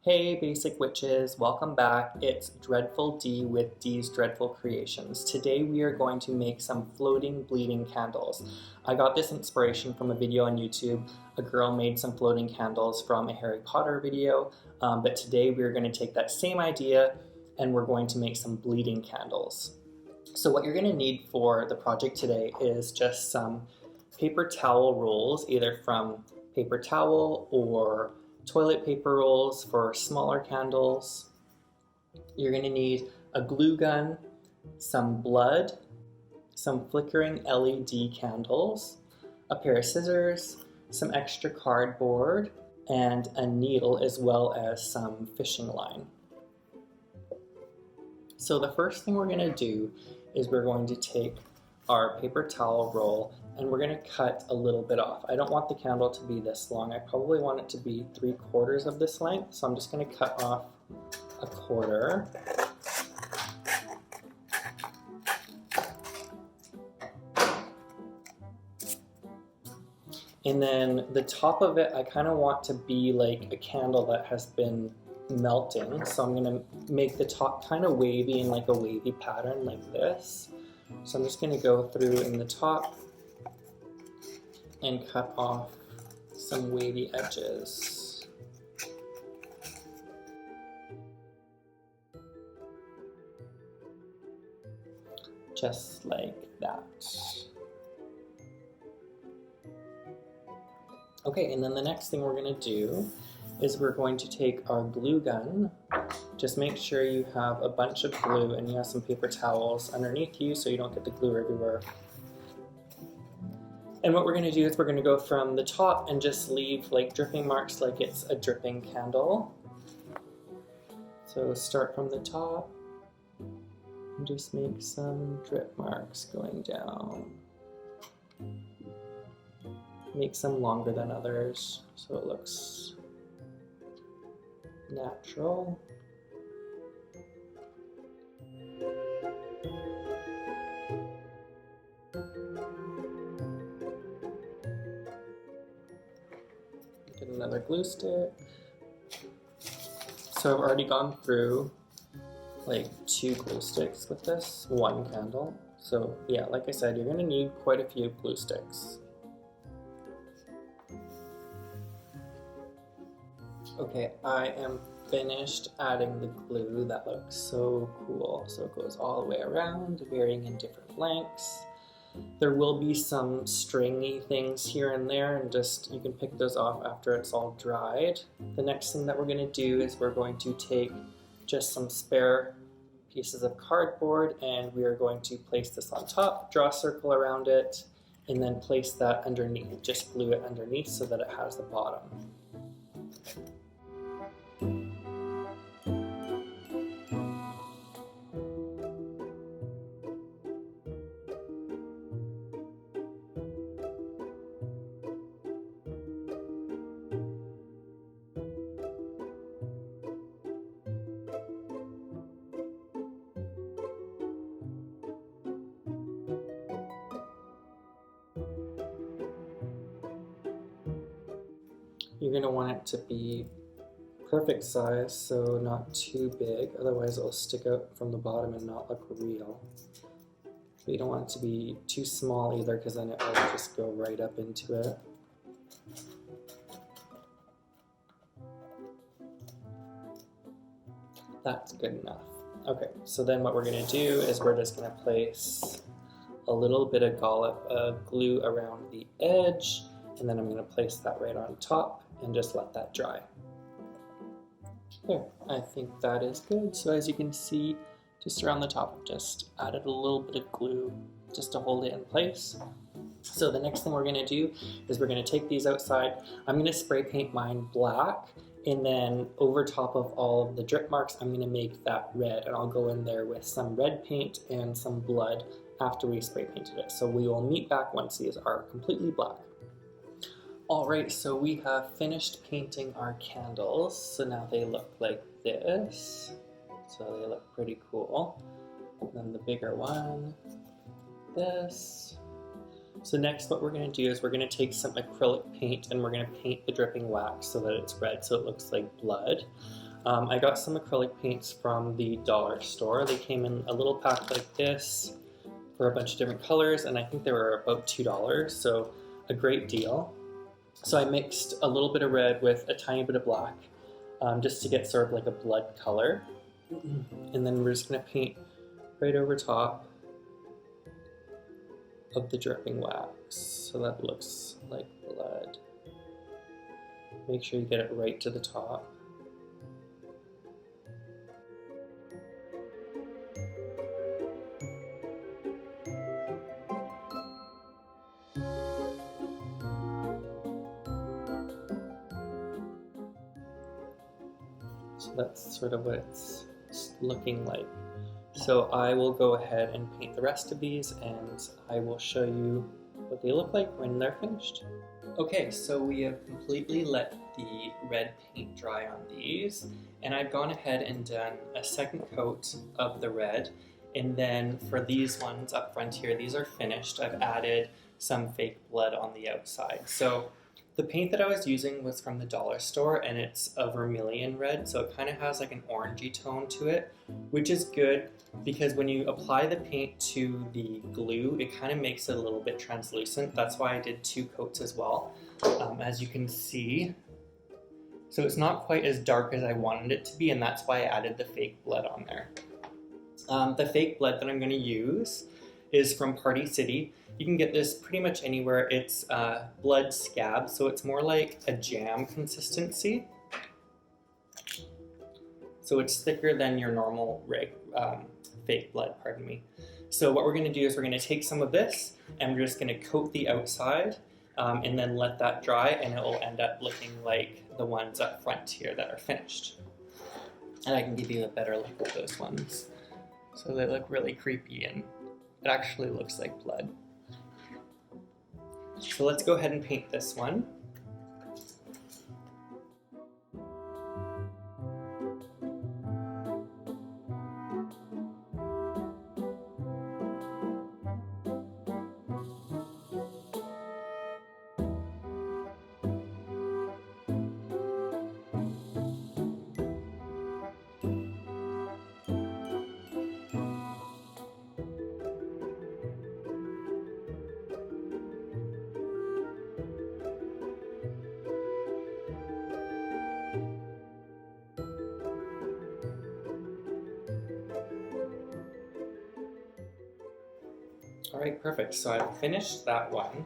Hey Basic Witches, welcome back. It's Dreadful D with D's Dreadful Creations. Today we are going to make some floating bleeding candles. I got this inspiration from a video on YouTube. A girl made some floating candles from a Harry Potter video, but today we are going to take that same idea and we're going to make some bleeding candles. So what you're going to need for the project today is just some paper towel rolls, either from paper towel or toilet paper rolls for smaller candles. You're going to need a glue gun, some blood, some flickering LED candles, a pair of scissors, some extra cardboard, and a needle as well as some fishing line. So the first thing we're going to do is we're going to take our paper towel roll and we're going to cut a little bit off. I don't want the candle to be this long. I probably want it to be 3/4 of this length, so I'm just going to cut off 1/4. And then the top of it, I kind of want to be like a candle that has been melting. So I'm going to make the top kind of wavy in like a wavy pattern like this. So I'm just going to go through in the top and cut off some wavy edges. Just like that. Okay, and then the next thing we're going to do is we're going to take our glue gun. Just make sure you have a bunch of glue and you have some paper towels underneath you so you don't get the glue everywhere. And what we're going to do is we're going to go from the top and just leave like dripping marks like it's a dripping candle. So start from the top and just make some drip marks going down. Make some longer than others so it looks natural. Get another glue stick. So I've already gone through like 2 glue sticks with this, 1 candle. So yeah, like I said, you're gonna need quite a few glue sticks. Okay, I am finished adding the glue. That looks so cool. So it goes all the way around, varying in different lengths. There will be some stringy things here and there, and just you can pick those off after it's all dried. The next thing that we're going to do is we're going to take just some spare pieces of cardboard and we are going to place this on top, draw a circle around it, and then place that underneath. Just glue it underneath so that it has the bottom. You're going to want it to be perfect size, so not too big, otherwise it will stick out from the bottom and not look real. But you don't want it to be too small either, because then it will just go right up into it. That's good enough. Okay, so then what we're going to do is we're just going to place a little bit of dollop of glue around the edge, and then I'm going to place that right on top and just let that dry. There, I think that is good. So as you can see, just around the top, I've just added a little bit of glue just to hold it in place. So the next thing we're going to do is we're going to take these outside. I'm going to spray paint mine black, and then over top of all of the drip marks, I'm going to make that red, and I'll go in there with some red paint and some blood after we spray painted it. So we will meet back once these are completely black. Alright, so we have finished painting our candles, so now they look like this. So they look pretty cool. And then the bigger one, this. So next what we're going to do is we're going to take some acrylic paint and we're going to paint the dripping wax so that it's red, so it looks like blood. I got some acrylic paints from the dollar store. They came in a little pack like this for a bunch of different colors, and I think they were about $2, so a great deal. So I mixed a little bit of red with a tiny bit of black, just to get sort of like a blood color. And then we're just going to paint right over top of the dripping wax, so that looks like blood. Make sure you get it right to the top. So that's sort of what it's looking like. So I will go ahead and paint the rest of these, and I will show you what they look like when they're finished. Okay, so we have completely let the red paint dry on these, and I've gone ahead and done a second coat of the red, and then for these ones up front here, these are finished. I've added some fake blood on the outside. So the paint that I was using was from the dollar store, and it's a vermilion red, so it kind of has like an orangey tone to it, which is good because when you apply the paint to the glue, it kind of makes it a little bit translucent. That's why I did 2 coats as well, as you can see. So it's not quite as dark as I wanted it to be, and that's why I added the fake blood on there. The fake blood that I'm going to use is from Party City. You can get this pretty much anywhere. It's blood scab, so it's more like a jam consistency. So it's thicker than your normal fake blood, pardon me. So what we're going to do is we're going to take some of this, and we're just going to coat the outside, and then let that dry, and it will end up looking like the ones up front here that are finished. And I can give you a better look at those ones. So they look really creepy, and it actually looks like blood. So let's go ahead and paint this one. All right, perfect. So I've finished that one.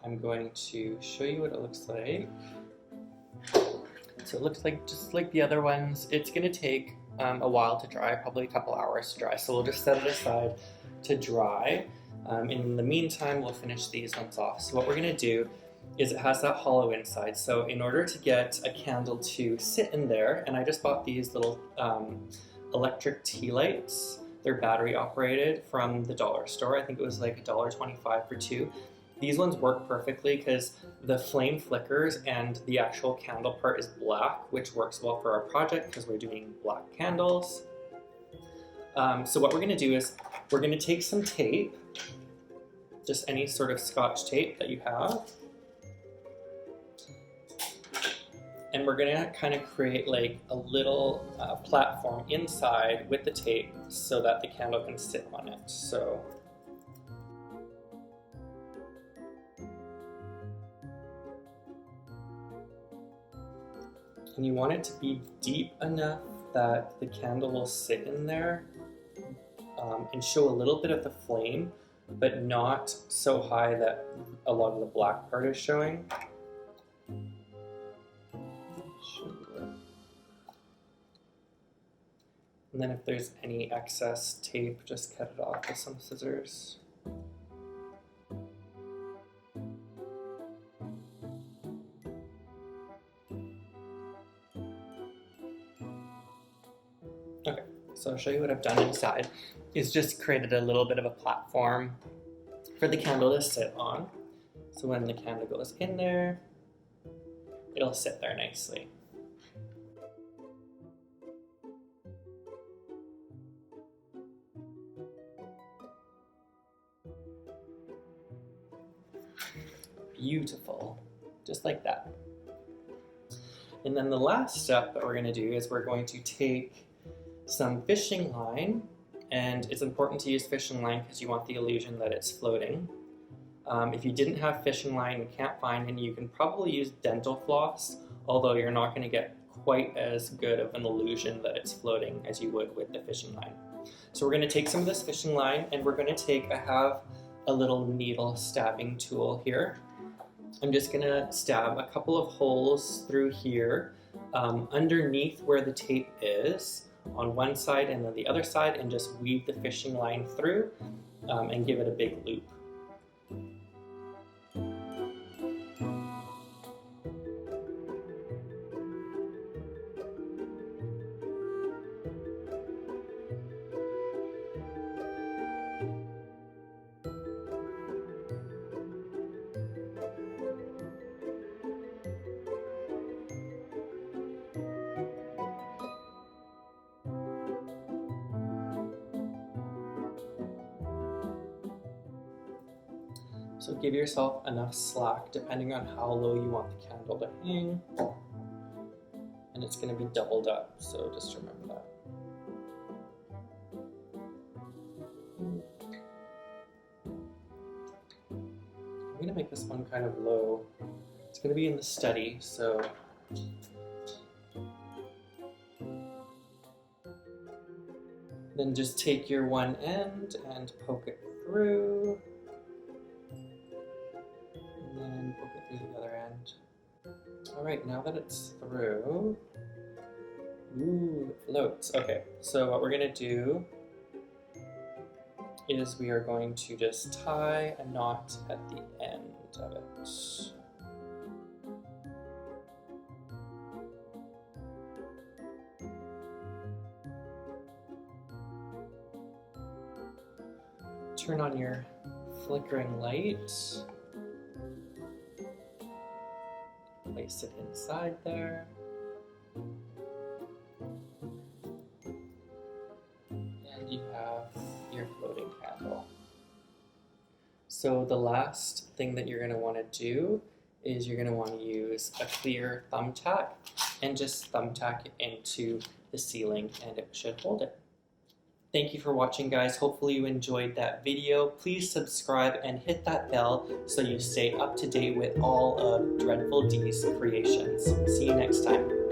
I'm going to show you what it looks like. So it looks like just like the other ones. It's going to take a while to dry, probably a couple hours to dry. So we'll just set it aside to dry. In the meantime, we'll finish these ones off. So what we're going to do is it has that hollow inside. So in order to get a candle to sit in there, and I just bought these little electric tea lights. They're battery operated from the dollar store. I think it was like $1.25 for 2. These ones work perfectly because the flame flickers and the actual candle part is black, which works well for our project because we're doing black candles. So what we're going to do is we're going to take some tape, just any sort of Scotch tape that you have, and we're going to kind of create like a little platform inside with the tape so that the candle can sit on it. So and you want it to be deep enough that the candle will sit in there and show a little bit of the flame, but not so high that a lot of the black part is showing. And then if there's any excess tape, just cut it off with some scissors. Okay, so I'll show you what I've done inside. Is just created a little bit of a platform for the candle to sit on. So when the candle goes in there, it'll sit there nicely. Beautiful, just like that. And then the last step that we're going to do is we're going to take some fishing line, and it's important to use fishing line because you want the illusion that it's floating. If you didn't have fishing line, you can't find any, you can probably use dental floss, although you're not going to get quite as good of an illusion that it's floating as you would with the fishing line. So we're going to take some of this fishing line, and we're going to take, I have a little needle stabbing tool here. I'm just going to stab a couple of holes through here, underneath where the tape is, on one side and then the other side, and just weave the fishing line through and give it a big loop. So give yourself enough slack depending on how low you want the candle to hang. And it's going to be doubled up, so just remember that. I'm going to make this one kind of low. It's going to be in the steady, so then just take your one end and poke it through. And poke it through the other end. Alright, now that it's through, ooh, it floats. Okay, so what we're going to do is we are going to just tie a knot at the end of it. Turn on your flickering light. Place it inside there. And you have your floating candle. So the last thing that you're going to want to do is you're going to want to use a clear thumbtack and just thumbtack it into the ceiling, and it should hold it. Thank you for watching, guys. Hopefully you enjoyed that video. Please subscribe and hit that bell so you stay up to date with all of Dreadful D's creations. See you next time.